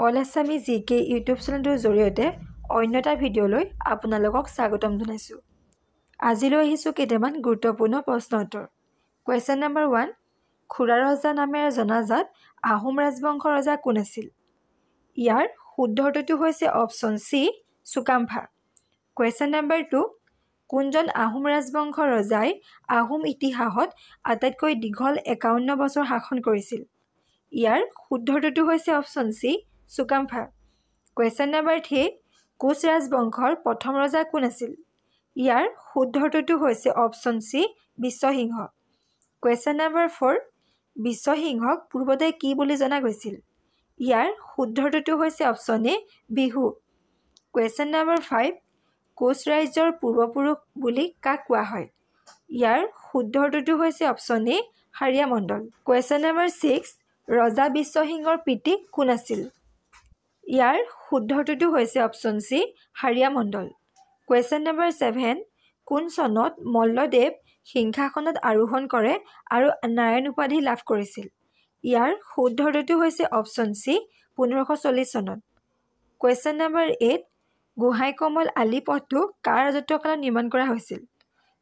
All আছামী জিকে YouTube চেনেলটোৰ জৰিয়তে অন্য এটা ভিডিঅ'লৈ আপোনালোকক স্বাগতম জনাইছোঁ। আজিলৈ আহিছোঁ কেইটামান গুৰুত্বপূৰ্ণ প্ৰশ্ন উত্তৰ। কুৱেশ্যন নম্বৰ 1, খুৰা ৰজা নামেৰে জনাজাত আহোম ৰাজবংশৰ ৰজা কোন আছিল? ইয়াৰ শুদ্ধ উত্তৰটো হৈছে option C, Sukaphaa. Question number 2, কোনজন আহোম ৰাজবংশৰ ৰজাই আহোম ইতিহাসত আটাইতকৈ দীঘল 51 বছৰ শাসন কৰিছিল? ইয়াৰ শুদ্ধ উত্তৰটো হৈছে option C, Sukaphaa. Question number 3, Koch ৰাজবংশৰ প্ৰথম ৰজা কোন আছিল? ইয়াৰ শুদ্ধ উত্তৰটো হৈছে option C, Biswasingha. Question number 4, বিশ্বসিংহক পূৰ্বতে কি বুলি জনা গৈছিল? ইয়াৰ শুদ্ধ উত্তৰটো হৈছে option A, Bihu. Question number 5, Koch ৰাজ্যৰ পূৰ্বপুৰুষ বুলি কাক কোৱা হয়? ইয়াৰ শুদ্ধ উত্তৰটো হৈছে অপশ্যন এ, হাৰিয়া মণ্ডল। কুৱেশ্যন নম্বৰ 6, ৰজা বিশ্বসিংহৰ পিতৃ কোন আছিল? ইয়াৰ শুদ্ধ উত্তৰটো হৈছে অপশ্যন চি, হাৰিয়া মণ্ডল। কুৱেশ্যন নম্বৰ 7, কোন চনত মল্লদেৱ সিংহাসনত আৰোহণ কৰে আৰু নাৰায়ণ উপাধি লাভ কৰিছিল? ইয়াৰ শুদ্ধ উত্তৰটো হৈছে অপশ্যন চি, 1540 চনত। কুৱেশ্যন নম্বৰ 8, গোহাঁই কমল আলি পথটো কাৰ ৰাজত্বকালত নিৰ্মাণ কৰা হৈছিল?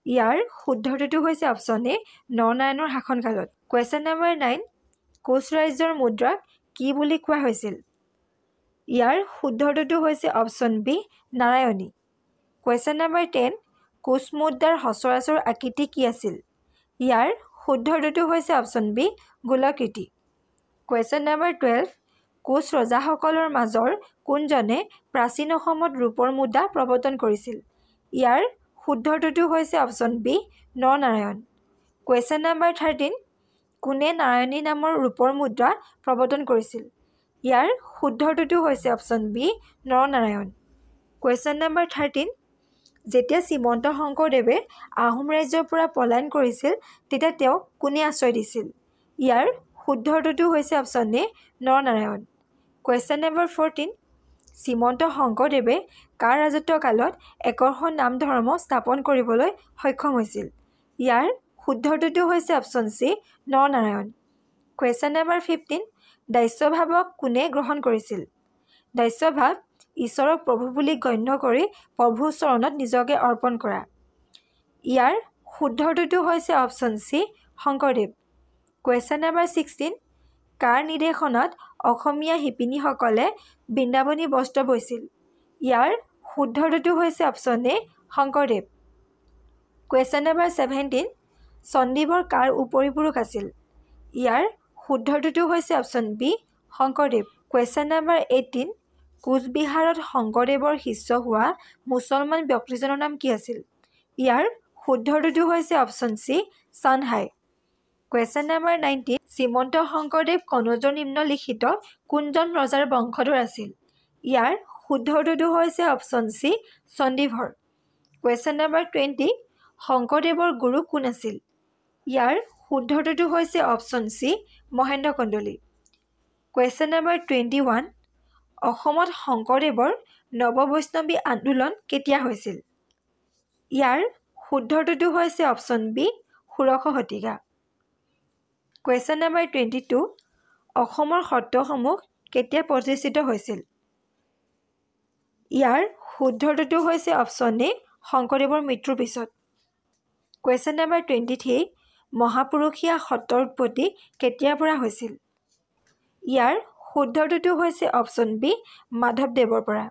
ইয়াৰ শুদ্ধ উত্তৰটো হৈছে অপশ্যন এ, নৰনাৰায়ণৰ শাসনকালত। কুৱেশ্যন নম্বৰ 9, কোচ ৰাজ্যৰ মুদ্ৰাক কি বুলি কোৱা হৈছিল? ইয়াৰ শুদ্ধ উত্তৰটো হৈছে option B, Narayani. Question number 10, Koch মুদ্ৰাৰ সচৰাচৰ আকৃতি কি আছিল? ইয়াৰ শুদ্ধ উত্তৰটো হৈছে অপশ্যন বি, গোলকৃতি। কুৱেশ্যন নম্বৰ 12, কোচ ৰজাসকলৰ মাজৰ কোনজনে প্ৰাচীন অসমত ৰূপৰ মুদ্ৰা প্ৰৱৰ্তন কৰিছিল? ইয়াৰ শুদ্ধ উত্তৰটো হৈছে option B, Naranarayan. Question number 13, কোনে নাৰায়ণী নামৰ ৰূপৰ মুদ্ৰা প্ৰৱৰ্তন কৰিছিল? ইয়াৰ শুদ্ধ উত্তৰটো হৈছে option B, Naranarayan. Question number 13, যেতিয়া শ্ৰীমন্ত শংকৰদেৱে আহোম ৰাজ্যৰ পৰা পলায়ন কৰিছিল তেতিয়া তেওঁক কোনে আশ্ৰয় দিছিল? ইয়াৰ শুদ্ধ উত্তৰটো হৈছে অপশ্যন এ, নৰনাৰায়ণ। কুৱেশ্যন নম্বৰ 14, শ্ৰীমন্ত শংকৰদেৱে কাৰ ৰাজত্বকালত একৰখন নাম ধৰ্ম স্থাপন কৰিবলৈ সক্ষম হৈছিল? ইয়াৰ শুদ্ধ উত্তৰটো হৈছে option C, Naranarayan. Question number 15, দাস্যভাৱক কোনে গ্ৰহণ কৰিছিল? দাস্যভাৱ ঈশ্বৰক প্ৰভু বুলি গণ্য কৰি প্ৰভুৰ চৰণত নিজকে অৰ্পণ কৰা। ইয়াৰ শুদ্ধ উত্তৰটো হৈছে option C, Sankardev. Question number 16, কাৰ নিৰ্দেশনাত অসমীয়া শিপিনীসকলে বৃন্দাবনী বস্ত্ৰ বৈছিল? ইয়াৰ শুদ্ধ উত্তৰটো হৈছে option A, Shankardev. Question number 17, Chandibar কাৰ উপৰিপুৰুষ আছিল? ইয়াৰ শুদ্ধ উত্তৰটো হৈছে option B, Shankardev. Question number 18, কোচবিহাৰত শংকৰদেৱৰ শিষ্য হোৱা মুছলমান ব্যক্তিজনৰ নাম কি আছিল? ইয়াৰ শুদ্ধ উত্তৰটো হৈছে option C, Chandahai. Question number 19, Srimanta Sankardev কনৌজৰ নিম্নলিখিত কোনজন ৰজাৰ বংশধৰ আছিল? ইয়াৰ শুদ্ধ উত্তৰটো হৈছে option C, Chandibar. Question number 20, শংকৰদেৱৰ গুৰু কোন আছিল? ইয়াৰ শুদ্ধ উত্তৰটো হৈছে option C, Mahendra Kandali. Question number 21, অসমত শংকৰদেৱৰ নৱবৈষ্ণৱী আন্দোলন কেতিয়া হৈছিল? ইয়াৰ শুদ্ধ উত্তৰটো হৈছে অপশ্যন বি, 16শ শতিকা। কুৱেশ্যন নম্বৰ 22, অসমৰ সত্ৰসমূহ কেতিয়া প্ৰতিষ্ঠিত হৈছিল? ইয়াৰ শুদ্ধ উত্তৰটো হৈছে অপশ্যন এ, শংকৰদেৱৰ মৃত্যুৰ পিছত। কুৱেশ্যন নম্বৰ 23, মহাপুৰুষীয়া সত্ৰৰ উৎপত্তি কেতিয়াৰ পৰা হৈছিল? ইয়াৰ শুদ্ধ উত্তৰটো হৈছে অপশ্যন বি, মাধৱদেৱৰ পৰা।